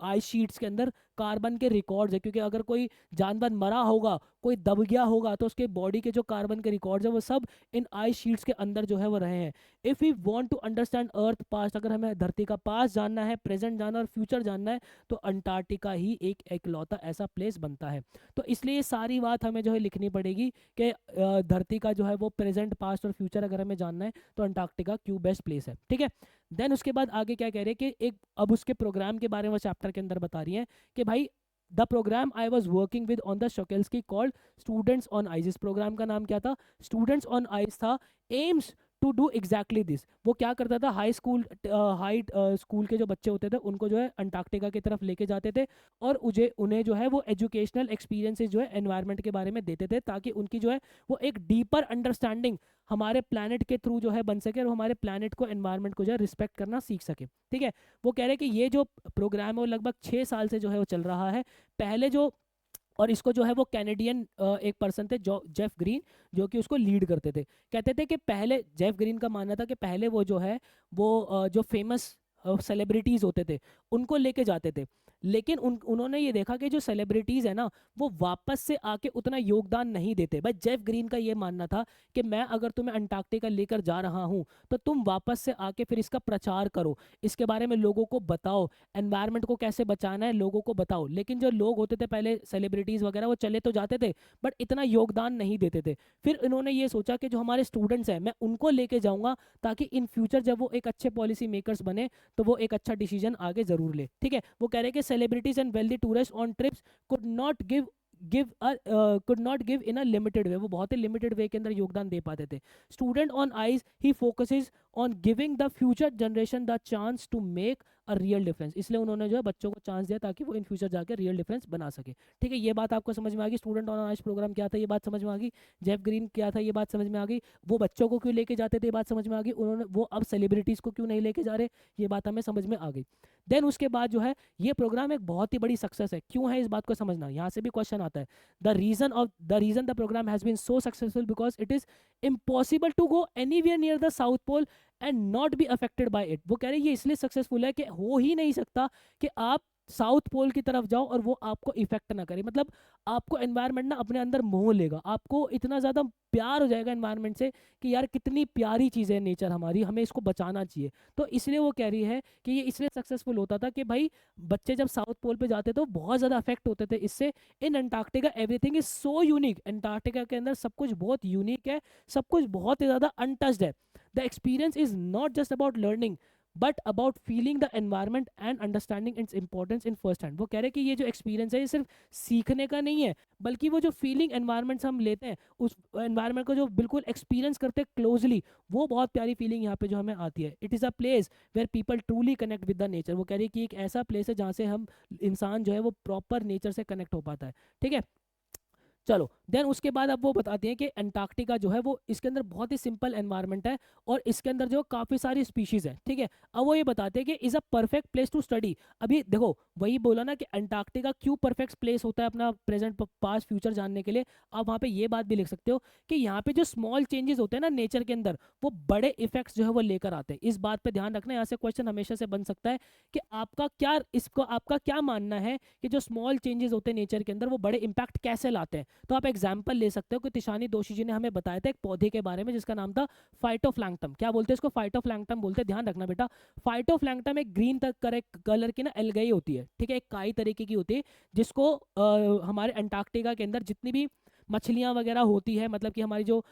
आइस शीट्स के अंदर कार्बन के रिकॉर्ड्स है। क्योंकि अगर कोई जानवर मरा होगा, कोई दब गया होगा, तो उसके बॉडी के जो कार्बन के रिकॉर्ड्स है वो सब इन आइस शीट्स के अंदर जो है वो रहे हैं। If we want to understand earth past, अगर हमें धरती का पास्ट जानना है, प्रेजेंट जानना और फ्यूचर जानना है, तो अंटार्कटिका ही एक इकलौता ऐसा प्लेस बनता है। तो इसलिए ये सारी बात हमें जो है लिखनी पड़ेगी कि धरती का जो है वो प्रेजेंट पास्ट और फ्यूचर अगर हमें जानना है तो अंटार्कटिका क्यों बेस्ट प्लेस है, ठीक है। देन उसके बाद आगे क्या कह रहे हैं कि एक अब उसके प्रोग्राम के बारे में चैप्टर के अंदर बता रही हैं कि भाई the program I was working with on the Shokalskiy called students on ice. इस प्रोग्राम का नाम क्या था, स्टूडेंट्स ऑन आइस था। Aims to do exactly this. वो क्या करता था, हाई स्कूल के जो बच्चे होते थे उनको जो है अंटार्कटिका की तरफ लेके जाते थे, और उन्हें जो है वो एजुकेशनल एक्सपीरियंसेस जो है एनवायरनमेंट के बारे में देते थे, ताकि उनकी जो है वो एक डीपर अंडरस्टैंडिंग हमारे प्लानट के थ्रू जो है बन सके, और हमारे प्लानट को, एनवायरनमेंट को जो है रिस्पेक्ट करना सीख सके, ठीक है। वो कह रहे हैं कि ये जो प्रोग्राम है वो लगभग 6 साल से जो है वो चल रहा है। पहले जो, और इसको जो है वो कैनेडियन एक पर्सन थे जो जेफ ग्रीन, जो कि उसको लीड करते थे। कहते थे कि पहले जेफ ग्रीन का मानना था कि पहले वो जो है वो जो फेमस सेलिब्रिटीज़ होते थे उनको लेके जाते थे, लेकिन उन्होंने ये देखा कि जो सेलिब्रिटीज़ है ना वो वापस से आके उतना योगदान नहीं देते। भाई जेफ ग्रीन का ये मानना था कि मैं अगर तुम्हें अंटार्कटिका लेकर जा रहा हूँ तो तुम वापस से आके फिर इसका प्रचार करो, इसके बारे में लोगों को बताओ, एनवायरनमेंट को कैसे बचाना है लोगों को बताओ। लेकिन जो लोग होते थे पहले सेलिब्रिटीज़ वगैरह, वो चले तो जाते थे बट इतना योगदान नहीं देते थे। फिर इन्होंने ये सोचा कि जो हमारे स्टूडेंट्स हैं मैं उनको लेके जाऊँगा, ताकि इन फ्यूचर जब वो एक अच्छे पॉलिसी मेकर्स बने तो वो एक अच्छा डिसीजन आगे जरूर ले, ठीक है। वो कह रहे हैं कि celebrities and wealthy tourist on trips could not give in a limited way. वो बहुत ही लिमिटेड वे के अंदर योगदान दे पाते थे। स्टूडेंट ऑन आइस ही focuses on giving the future generation the chance to make a real difference. इसलिए उन्होंने जो है बच्चों को चांस दिया ताकि वो इन फ्यूचर जाके रियल डिफरेंस बना सके। ठीक है, ये बात आपको समझ में आ गई। स्टूडेंट ऑन आइस प्रोग्राम क्या था, ये बात समझ में आ गई। जेफ ग्रीन क्या था, ये बात समझ में आ गई। वो बच्चों को क्यों लेके जाते थे, ये बात समझ में आ गई। उन्होंने वो अब सेलिब्रिटीज़ को क्यों नहीं लेके जा रहे, ये बात हमें समझ में आ गई। देन उसके बाद जो है ये प्रोग्राम एक बहुत ही बड़ी सक्सेस है। क्यों है इस बात को समझना, यहाँ से भी क्वेश्चन आता है। The reason the programme has been so successful because it is impossible to go anywhere near the South Pole and not be affected by it. वो कह रहे हैं ये इसलिए सक्सेसफुल है कि हो ही नहीं सकता कि आप साउथ पोल की तरफ जाओ और वो आपको इफेक्ट ना करे। मतलब आपको एनवायरनमेंट ना अपने अंदर मोह लेगा, आपको इतना ज़्यादा प्यार हो जाएगा एनवायरनमेंट से कि यार कितनी प्यारी चीज़ है नेचर हमारी, हमें इसको बचाना चाहिए। तो इसलिए वो कह रही है कि ये इसलिए सक्सेसफुल होता था कि भाई बच्चे जब साउथ पोल पे जाते तो बहुत ज़्यादा अफेक्ट होते थे इससे। इन Antarctica everything is so unique. Antarctica के अंदर सब कुछ बहुत यूनिक है, सब कुछ बहुत ही ज़्यादा अनटच्ड है। The experience is not just about learning but about feeling the environment and understanding its importance in first hand. वो कह रहे हैं कि ये जो एक्सपीरियंस है ये सिर्फ सीखने का नहीं है, बल्कि वो जो फीलिंग एनवायरमेंट से हम लेते हैं, उस एनवायरमेंट को जो बिल्कुल एक्सपीरियंस करते हैं क्लोजली, वो बहुत प्यारी फीलिंग यहाँ पे जो हमें आती है। It is a place where people truly connect with the nature. वो कह रही है कि एक ऐसा प्लेस है जहाँ से हम इंसान जो है वो प्रॉपर नेचर से कनेक्ट हो पाता है। ठीक है, चलो देन उसके बाद अब वो बताते हैं कि अंटार्कटिका जो है वो इसके अंदर बहुत ही सिंपल एनवायरनमेंट है और इसके अंदर जो काफ़ी सारी स्पीशीज है। ठीक है, अब वो ये बताते हैं कि is a perfect place to study. अभी देखो वही बोला ना कि अंटार्कटिका क्यों परफेक्ट प्लेस होता है अपना प्रेजेंट पास्ट फ्यूचर जानने के लिए। आप वहाँ पे ये बात भी लिख सकते हो कि यहाँ पे जो स्मॉल चेंजेस होते हैं ना नेचर के अंदर, वो बड़े इफेक्ट्स जो है वो लेकर आते हैं। इस बात पे ध्यान रखना, यहाँ से क्वेश्चन हमेशा से बन सकता है कि आपका क्या मानना है कि जो स्मॉल चेंजेस होते हैं नेचर के अंदर वो बड़े इंपैक्ट कैसे लाते हैं। तो आप एग्जाम्पल ले सकते हो कि तिशानी दोशी जी ने हमें बताया था एक पौधे के बारे में जिसका नाम था फाइटोप्लैंक्टन। क्या बोलते हैं इसको, फाइटोप्लैंक्टन बोलते हैं। ध्यान रखना बेटा, फाइटोप्लैंक्टन एक ग्रीन कलर की ना एल्गाई होती है। ठीक है, एक काई तरीके की होती है जिसको हमारे अंटार्कटिका के अंदर जितनी भी मछलियां वगैरह होती है, मतलब कि हमारी जो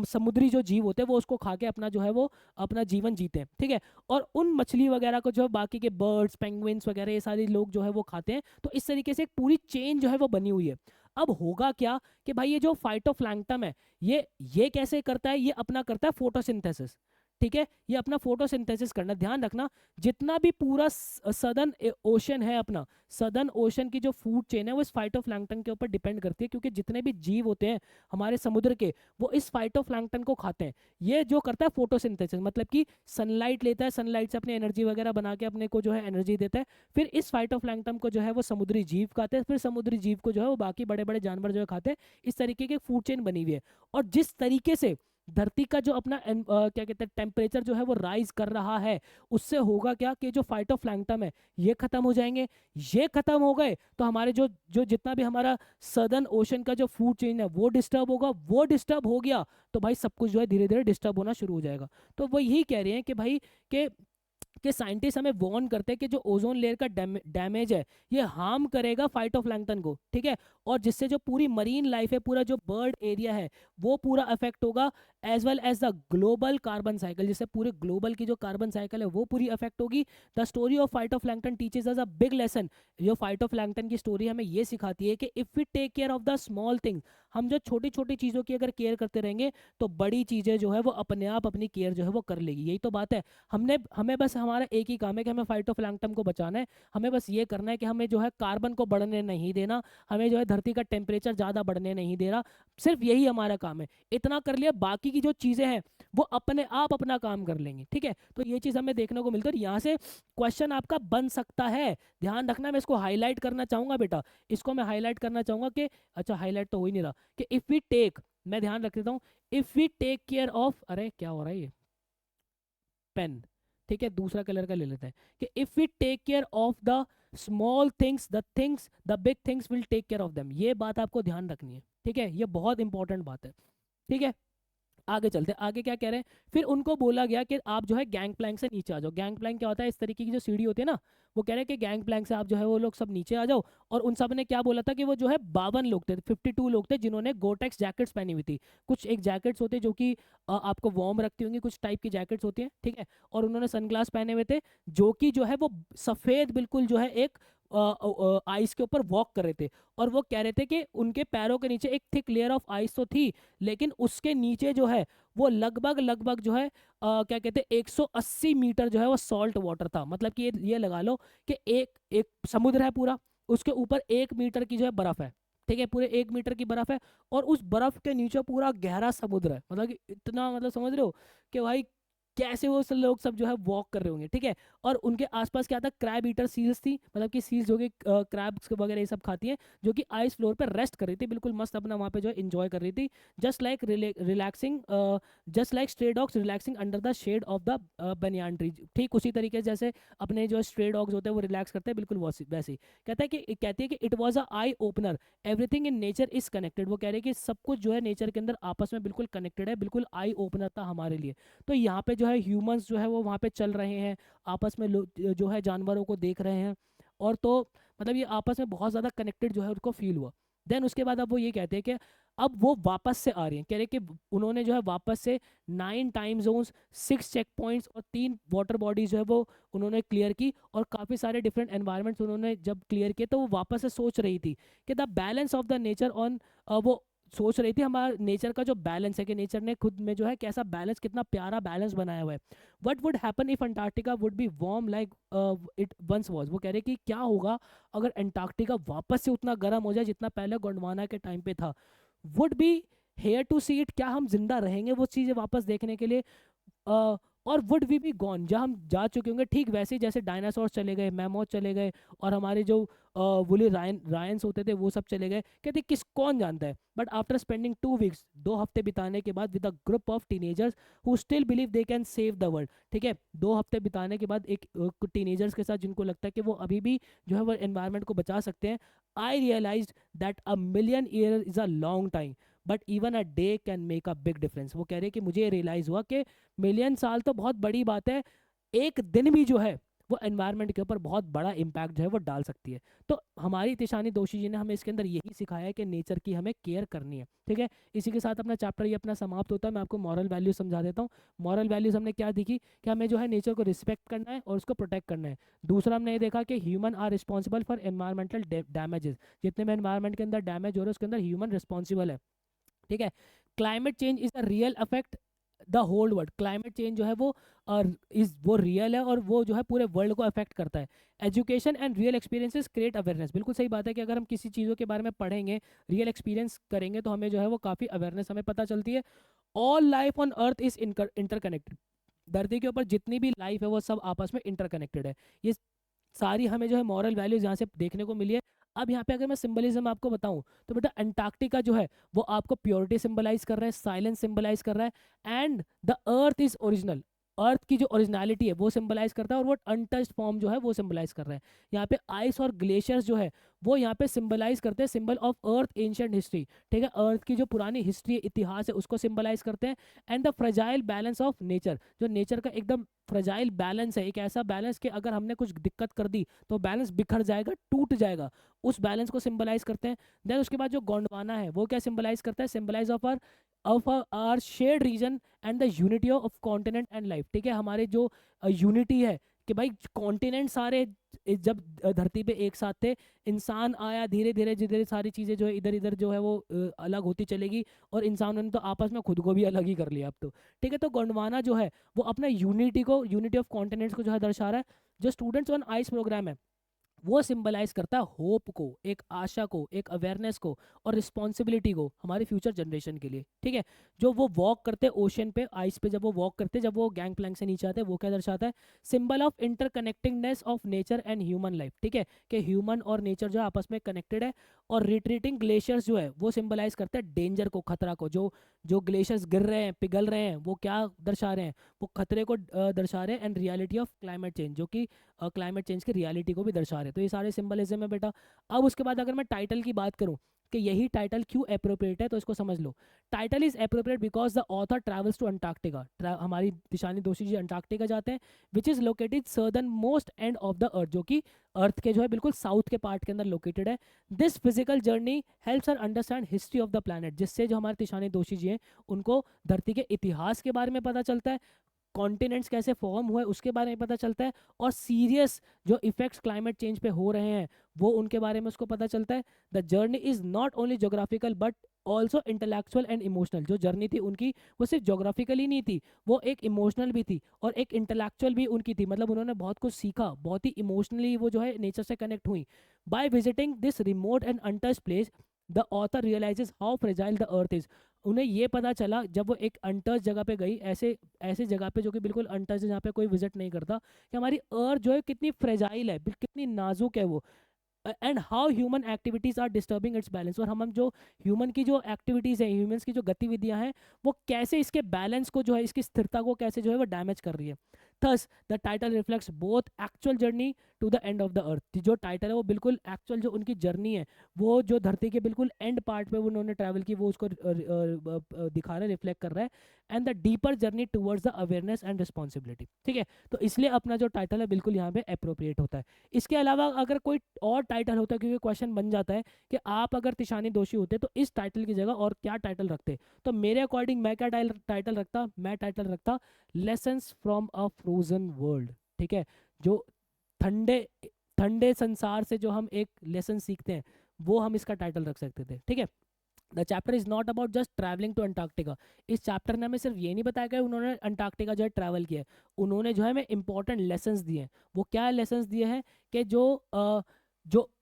समुद्री जो जीव होते हैं वो उसको खा के अपना जो है वो अपना जीवन जीते हैं। ठीक है, और उन मछली वगैरह को जो बाकी के बर्ड्स पेंगुइन्स वगैरह ये सारे लोग जो है वो खाते हैं। तो इस तरीके से एक पूरी चेन जो है वो बनी हुई है। अब होगा क्या कि भाई ये जो फाइटोप्लैंक्टन है ये कैसे करता है, ये अपना करता है फोटोसिंथेसिस। ठीक है, ये अपना फोटोसिंथेसिस करना। ध्यान रखना जितना भी पूरा सदर्न ओशन है, अपना सदर्न ओशन की जो फूड चेन है वो इस फाइटोप्लैंक्टन के ऊपर डिपेंड करती है, क्योंकि जितने भी जीव होते हैं हमारे समुद्र के वो इस फाइटोप्लैंक्टन को खाते हैं। ये जो करता है फोटोसिंथेसिस, मतलब कि सनलाइट लेता है, सनलाइट से अपनी एनर्जी वगैरह बना के अपने को जो है एनर्जी देता है। फिर इस फाइटोप्लैंक्टन को जो है वो समुद्री जीव खाते हैं, फिर समुद्री जीव को जो है वो बाकी बड़े बड़े जानवर जो है खाते हैं। इस तरीके की फूड चेन बनी हुई है। और जिस तरीके से धरती का जो अपना क्या कहते हैं टेम्परेचर जो है वो राइज कर रहा है, उससे होगा क्या कि जो फाइटोप्लैंक्टन है ये खत्म हो जाएंगे। ये खत्म हो गए तो हमारे जो जो जितना भी हमारा सदर्न ओशन का जो फूड चेन है वो डिस्टर्ब होगा। वो डिस्टर्ब हो गया तो भाई सब कुछ जो है धीरे धीरे डिस्टर्ब होना शुरू हो जाएगा। तो वो यही कह रहे हैं कि भाई कि साइंटिस्ट हमें वार्न करते हैं कि जो ओजोन लेयर का डैमेज है ये हार्म करेगा फाइटोप्लैंक्टन को। ठीक है, और जिससे जो पूरी मरीन लाइफ है, पूरा जो बर्ड एरिया है वो पूरा अफेक्ट होगा, as well as the global carbon cycle, जिससे पूरे ग्लोबल की जो कार्बन साइकिल है वो पूरी अफेक्ट होगी। The story of phytoplankton teaches us a big lesson. जो फाइटोप्लैंक्टन की स्टोरी हमें ये सिखाती है कि if we take care of the small things, हम जो छोटी छोटी चीज़ों की अगर केयर करते रहेंगे तो बड़ी चीज़ें जो है वो अपने आप अपनी केयर जो है वो कर लेगी। यही तो बात है। हमें बस हमारा एक ही काम है कि हमें फाइटोप्लैंक्टन को बचाना है। हमें बस ये करना है कि हमें जो है कार्बन को बढ़ने नहीं देना, हमें जो है धरती का टेम्परेचर ज़्यादा बढ़ने नहीं दे रहा। सिर्फ यही हमारा काम है। इतना कर लिया, बाकी की जो चीज़ें हैं वो अपने आप अपना काम कर लेंगी। ठीक है, तो ये चीज़ हमें देखने को मिलती है और यहाँ से क्वेश्चन आपका बन सकता है। ध्यान रखना, मैं इसको हाईलाइट करना चाहूँगा बेटा, इसको मैं हाईलाइट करना चाहूँगा कि अच्छा हाईलाइट तो हो ही नहीं रहा कि इफ़ वी टेक, मैं ध्यान रख देता हूँ, if we take care of, अरे क्या हो रहा है ये पेन। ठीक है, दूसरा कलर का ले लेते हैं कि if we take care of the small things the big things will take care of them. ये बात आपको ध्यान रखनी है। ठीक है, ये बहुत इंपॉर्टेंट बात है। ठीक है, आगे चलते हैं। आगे क्या कह रहे हैं, फिर उनको बोला गया कि आप जो है गैंग प्लैंक से नीचे आ जाओ। गैंग प्लैंक क्या होता है, इस तरीके की जो सीढ़ी होती है ना, वो कह रहे हैं कि गैंग प्लैंक से आप जो है वो लोग सब नीचे आ जाओ। और उन सब ने क्या बोला था कि वो जो है 52 लोग थे, 52 लोग थे जिन्होंने गोटेक्स जैकेट्स पहनी हुई थी। कुछ एक जैकेट्स होते हैं जो कि आपको वार्म रखती होंगी, कुछ टाइप की जैकेट्स होती हैं। ठीक है, और उन्होंने सनग्लास पहने हुए थे जो कि जो है वो सफ़ेद बिल्कुल जो है एक आइस के ऊपर वॉक कर रहे थे। और वो कह रहे थे कि उनके पैरों के नीचे एक थिक लेयर ऑफ आइस तो थी, लेकिन उसके नीचे जो है वो लगभग लगभग जो है क्या कहते हैं 180 मीटर जो है वो सॉल्ट वाटर था। मतलब कि ये लगा लो कि एक एक समुद्र है पूरा, उसके ऊपर 1 मीटर की जो है बर्फ है, ठीक है, पूरे 1 मीटर की बर्फ है, और उस बर्फ के नीचे पूरा गहरा समुद्र है। मतलब कि इतना, मतलब समझ रहे हो कि भाई कैसे वो सब लोग सब जो है वॉक कर रहे होंगे, ठीक है। और उनके आसपास क्या था, क्रैब ईटर सील्स थी, मतलब कि सील्स जो कि क्रैब्स वगैरह ये सब खाती हैं, जो कि आइस फ्लोर पर रेस्ट कर रही थी, बिल्कुल मस्त अपना वहाँ पे जो है इंजॉय कर रही थी। Just like relaxing, just like stray dogs relaxing under the shade of the banyan tree. ठीक उसी तरीके से जैसे अपने जो स्ट्रे डॉग्स होते हैं वो रिलैक्स करते हैं, बिल्कुल वैसे ही। कहती है कि it was a eye opener, everything in nature is connected. वो कह रहे हैं कि सब कुछ जो है नेचर के अंदर आपस में बिल्कुल कनेक्टेड है, बिल्कुल आई ओपनर था हमारे लिए। तो यहाँ पे जो है ह्यूमंस जो है वो वहाँ पे चल रहे हैं, आपस में जो है जानवरों को देख रहे हैं, और तो मतलब ये आपस में बहुत ज़्यादा कनेक्टेड जो है उनको फील हुआ। देन उसके बाद अब वो ये कहते हैं कि अब वो वापस से आ रही हैं, कह रहे हैं कि उन्होंने जो है वापस से 9 टाइम जोन्स, 6 चेक पॉइंट्स और 3 वाटर बॉडीज जो है वो उन्होंने क्लियर की, और काफ़ी सारे डिफरेंट एनवायरनमेंट्स उन्होंने जब क्लियर किए तो वो वापस से सोच रही थी कि the balance of the nature on, वो सोच रही थी हमारा नेचर का जो बैलेंस है, कि नेचर ने खुद में जो है कैसा बैलेंस, कितना प्यारा बैलेंस बनाया हुआ है। What would happen if Antarctica would be warm like it once was. वो कह रहे कि क्या होगा अगर अंटार्कटिका वापस से उतना गर्म हो जाए जितना पहले गोंडवाना के टाइम पे था। Would be here to see it, क्या हम जिंदा रहेंगे वो चीज़ें वापस देखने के लिए। अ, और वुड वी बी गॉन, जहाँ हम जा चुके होंगे, ठीक वैसे ही जैसे डायनासोर चले गए, मैमोथ चले गए, और हमारे जो वुली रायंस होते थे वो सब चले गए। कहते किस कौन जानता है। बट आफ्टर स्पेंडिंग 2 वीक्स, 2 हफ्ते बिताने के बाद, with a group of teenagers who still believe they can save the world, ठीक है, 2 हफ्ते बिताने के बाद एक टीनेजर्स के साथ जिनको लगता है कि वो अभी भी जो है वो एनवायरनमेंट को बचा सकते हैं, I realise that a million year is a long time, but even a day can make a big difference. वो कह रहे हैं कि मुझे रियलाइज हुआ कि मिलियन साल तो बहुत बड़ी बात है, एक दिन भी जो है वो एनवायरनमेंट के ऊपर बहुत बड़ा इम्पैक्ट जो है वो डाल सकती है। तो हमारी तिशानी दोषी जी ने हमें इसके अंदर यही सिखाया है कि नेचर की हमें केयर करनी है, ठीक है। इसी के साथ अपना चैप्टर ये अपना समाप्त होता है। मैं आपको मॉरल वैल्यूज समझा देता हूँ। मॉरल वैल्यूज हमने क्या देखी कि हमें जो है नेचर को रिस्पेक्ट करना है और उसको प्रोटेक्ट करना है। दूसरा हमने ये देखा कि human are responsible for environmental damages, जितने भी एनवायरमेंट के अंदर डैमेज हो रहे हैं उसके अंदर ह्यूमन रिस्पॉन्सिबल है, ठीक है। Climate change is a real affect the whole world, climate change जो है वो वो रियल है और वो जो है पूरे वर्ल्ड को अफेक्ट करता है। Education and real experiences create awareness, बिल्कुल सही बात है कि अगर हम किसी चीज़ों के बारे में पढ़ेंगे, रियल एक्सपीरियंस करेंगे, तो हमें जो है वो काफ़ी अवेयरनेस हमें पता चलती है। All life on earth is interconnected, धरती के ऊपर जितनी भी लाइफ है वो सब आपस में इंटरकनेक्टेड है। ये सारी हमें जो है मॉरल वैल्यूज यहाँ से देखने को मिली है। अब यहाँ पे अगर मैं सिंबलिज्म आपको बताऊं तो बेटा अंटार्कटिका जो है वो आपको प्योरिटी सिंबलाइज कर रहा है, साइलेंस सिंबलाइज कर रहा है, and the earth is original, earth की जो ओरिजिनलिटी है वो सिंबलाइज करता है, और वो अनटच्ड फॉर्म जो है वो सिंबलाइज कर रहा है। यहाँ पे आइस और ग्लेशियर्स जो है वो यहाँ पे सिंबलाइज करते हैं, symbol of earth ancient history, ठीक है, अर्थ की जो पुरानी हिस्ट्री इतिहास है उसको सिंबलाइज करते हैं। And the fragile balance of nature, जो नेचर का एकदम फ्रेजाइल बैलेंस है, एक ऐसा बैलेंस कि अगर हमने कुछ दिक्कत कर दी तो बैलेंस बिखर जाएगा, टूट जाएगा, उस बैलेंस को सिंबलाइज करते हैं। देन उसके बाद जो गोंडवाना है वो क्या सिंबलाइज करता है, symbolise of our shared reason and the unity of continent and life, ठीक है, हमारे जो यूनिटी है कि भाई कॉन्टिनेंट सारे जब धरती पे एक साथ थे, इंसान आया, धीरे धीरे धीरे सारी चीज़ें जो है इधर इधर जो है वो अलग होती चलेगी, और इंसानों ने तो आपस में खुद को भी अलग ही कर लिया अब तो, ठीक है। तो गोंडवाना जो है वो अपना यूनिटी ऑफ कॉन्टिनेंट्स को जो है दर्शा रहा है। जो स्टूडेंट्स ऑन आइस प्रोग्राम है वो सिंबलाइज करता है होप को, एक आशा को, एक अवेयरनेस को, और रिस्पॉन्सिबिलिटी को हमारे फ्यूचर जनरेशन के लिए, ठीक है। जो वो वॉक करते हैं ओशन पे, आइस पे, जब वो वॉक करते हैं, जब वो गैंग प्लैंक से नीचे आते हैं, वो क्या दर्शाता है, symbol of interconnectingness of nature and human life, ठीक है, कि ह्यूमन और नेचर जो है आपस में कनेक्टेड है। और रिट्रीटिंग ग्लेशियर्स जो है वो सिंबलाइज करते हैं डेंजर को, खतरा को, जो जो ग्लेशियर्स गिर रहे हैं, पिघल रहे हैं, वो क्या दर्शा रहे हैं, वो खतरे को दर्शा रहे हैं। And reality of climate change, जो कि क्लाइमेट चेंज की रियलिटी को भी दर्शा रहे हैं। तो ये सारे सिंबलिज्म है बेटा। अब उसके बाद अगर मैं टाइटल की बात करूं कि यही टाइटल क्यों अप्रोप्रिएट है, तो इसको समझ लो। Title is appropriate because the author travels to Antarctica, हमारी दिशानी दोषी जी अंटार्कटिका जाते हैं, which is located southern most end of the earth, जो कि अर्थ के जो है बिल्कुल साउथ के पार्ट के अंदर लोकेटेड है। This physical journey helps us understand history of the planet, जिससे जो हमारे दिशानी दोषी जी हैं उनको धरती के इतिहास के बारे में पता चलता है, कॉन्टिनेंट्स कैसे फॉर्म हुए उसके बारे में पता चलता है, और सीरियस जो इफेक्ट्स क्लाइमेट चेंज पे हो रहे हैं वो उनके बारे में उसको पता चलता है। The journey is not only geographical but also intellectual and emotional. जो जर्नी थी उनकी वो सिर्फ जोग्राफिकली नहीं थी, वो एक इमोशनल भी थी और एक इंटेलेक्चुअल भी उनकी थी, मतलब उन्होंने बहुत कुछ सीखा, बहुत ही इमोशनली वो जो है नेचर से कनेक्ट हुई। By visiting this remote and untouched place the author realises how fragile the earth is. उन्हें ये पता चला जब वो एक अनटच जगह पे गई, ऐसे ऐसे जगह पे जो कि बिल्कुल अनटच है, जहाँ पे कोई विजिट नहीं करता, कि हमारी अर्थ जो है कितनी फ्रेजाइल है, कितनी नाजुक है वो, and how human activities are disturbing its balance. और हम जो ह्यूमन की जो एक्टिविटीज है, ह्यूमंस की जो गतिविधियां हैं, वो कैसे इसके बैलेंस को जो है, इसकी स्थिरता को कैसे जो है वो डैमेज कर रही है। Thus the title reflects both actual journey to the end of the earth. जो टाइटल है वो बिल्कुल एक्चुअल जो उनकी जर्नी है, वो जो धरती के बिल्कुल एंड पार्ट पे वो उन्होंने ट्रैवल की, वो उसको दिखा रहा है, रिफ्लेक्ट कर रहा है, and the deeper journey towards the awareness and responsibility. ठीक है, तो इसलिए अपना जो टाइटल है बिल्कुल यहाँ पे अप्रोप्रिएट होता है। इसके अलावा अगर कोई और टाइटल होता है, क्योंकि क्वेश्चन बन जाता है कि आप अगर तिशानी दोषी होते तो इस टाइटल की जगह और क्या टाइटल रखते, तो मेरे अकॉर्डिंग मैं क्या टाइटल रखता, मैं टाइटल रखता lessons from a frozen world. ठीक है, जो ठंडे ठंडे संसार से जो हम एक लेसन सीखते हैं, वो हम इसका टाइटल रख सकते थे। ठीक है, the chapter is not about just travelling to Antarctica. इस चैप्टर ने हमें सिर्फ ये नहीं बताया कि उन्होंने अंटार्कटिका जो है ट्रैवल किया है, उन्होंने जो है हमें इंपॉर्टेंट लेसन्स दिए हैं। वो क्या लेसन्स दिए हैं कि जो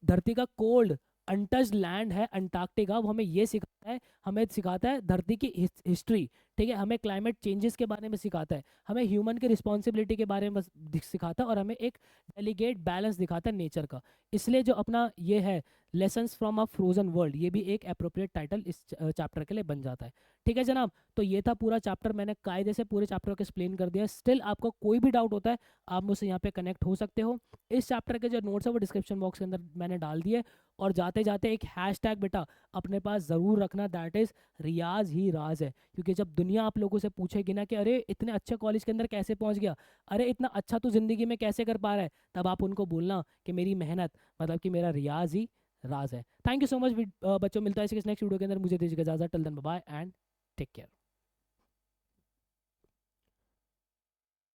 धरती का कोल्ड अनटच्ड लैंड है अंटार्कटिका, वो हमें ये सिखाता है, हमें सिखाता है धरती की हिस्ट्री। ठीक है, हमें क्लाइमेट चेंजेस के बारे में सिखाता है, हमें ह्यूमन की रिस्पॉन्सिबिलिटी के बारे में सिखाता है, और हमें एक डेलीगेट बैलेंस दिखाता है नेचर का। इसलिए जो अपना ये है lessons from a frozen world, ये भी एक अप्रोप्रिएट टाइटल इस चैप्टर के लिए बन जाता है। ठीक है जनाब, तो ये था पूरा चैप्टर, मैंने कायदे से पूरे चैप्टर को एक्सप्लेन कर दिया। स्टिल आपको कोई भी डाउट होता है, आप मुझसे यहाँ पे कनेक्ट हो सकते हो। इस चैप्टर के जो नोट्स है वो डिस्क्रिप्शन बॉक्स के अंदर मैंने डाल दिए। और जाते जाते एक हैशटैग बेटा अपने पास ज़रूर रखना, दैट इज़ रियाज ही राज है। क्योंकि जब दुनिया आप लोगों से पूछेगी ना कि अरे इतने अच्छे कॉलेज के अंदर कैसे पहुंच गया, अरे इतना अच्छा तो ज़िंदगी में कैसे कर पा रहा है, तब आप उनको बोलना कि मेरी मेहनत, मतलब कि मेरा रियाज ही राज है। थैंक यू सो मच बच्चों, मिलता है इसी नेक्स्ट वीडियो के अंदर। मुझे दीजिएगा इजाजत, till then bye bye and take care.